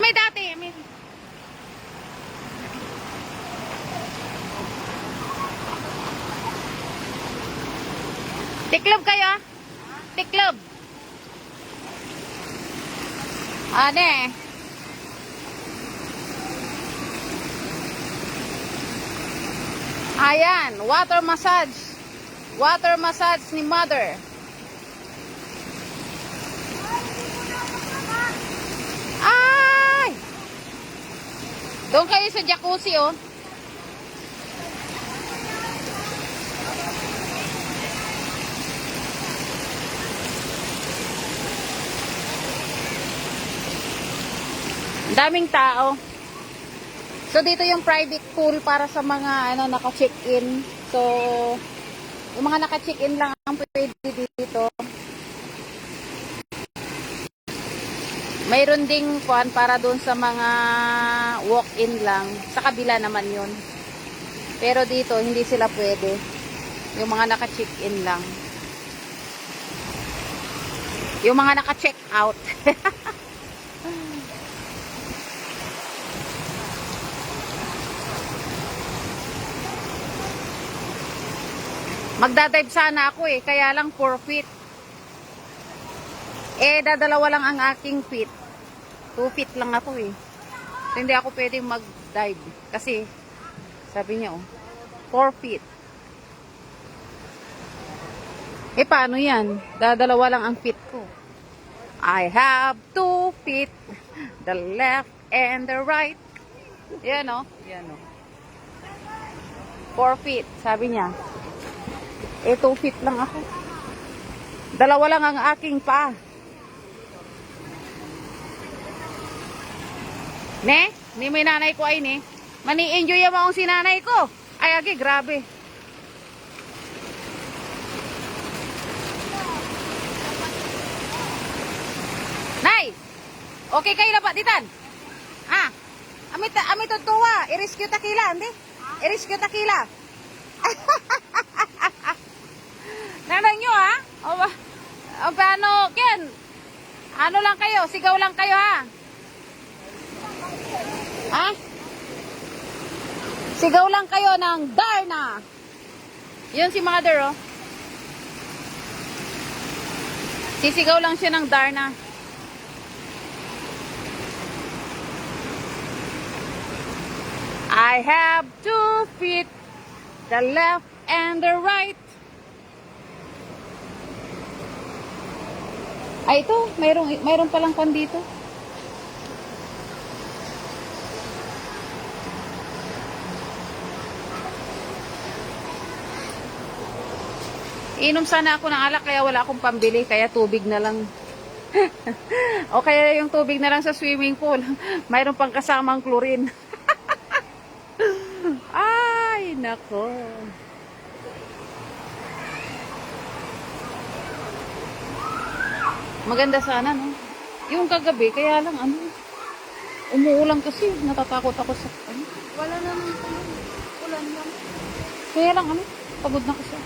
May dati. May... Tiklob kayo ah. Tiklob. Ane. Ayan, water massage. Water massage ni mother. Ay! Doon kayo sa jacuzzi oh. Daming tao. So dito yung private pool para sa mga naka-check-in. So yung mga naka-check-in lang ang pwede dito. Mayroon ding kuan para doon sa mga walk-in lang. Sa kabila naman yun. Pero dito hindi sila pwede. Yung mga naka-check-in lang. Yung mga naka-check out. Magdadive sana ako eh, kaya lang 4 feet. Eh, dadalawa lang ang aking feet. 2 feet lang ako eh. So, hindi ako pwedeng mag-dive. Kasi, sabi niya oh, 4 feet. Eh, paano yan? Dadalawa lang ang feet ko. I have 2 feet. The left and the right. Yan oh. Yan oh. 4 feet, sabi niya. Eh, 2 feet lang ako. Dalawa lang ang aking paa. Ne? Ni may nanay ko ay ne. Mani-enjoy yung maong si nanay ko. Ay, agi, grabe. Nay! Okay kayo na ba, ditan? Ah? Amit tutuwa. I-rescue takila, hindi? I-rescue takila. Nanang nyo ha? O paano, Ken? Ano lang kayo? Sigaw lang kayo ha? Ha? Sigaw lang kayo ng Darna. Yun si mother oh. Sisigaw lang siya ng Darna. I have 2 feet. The left and the right. Ay, ito. Mayroon palang kon dito. Inom sana ako ng alak kaya wala akong pambili. Kaya tubig na lang. O kaya yung tubig na lang sa swimming pool. Mayroon pang kasamang chlorine. Ay, nako. Maganda sana, no? Yung kagabi, kaya lang, umuulan kasi. Natatakot ako sa, Wala naman ulan lang. Kaya lang, pagod na kasi.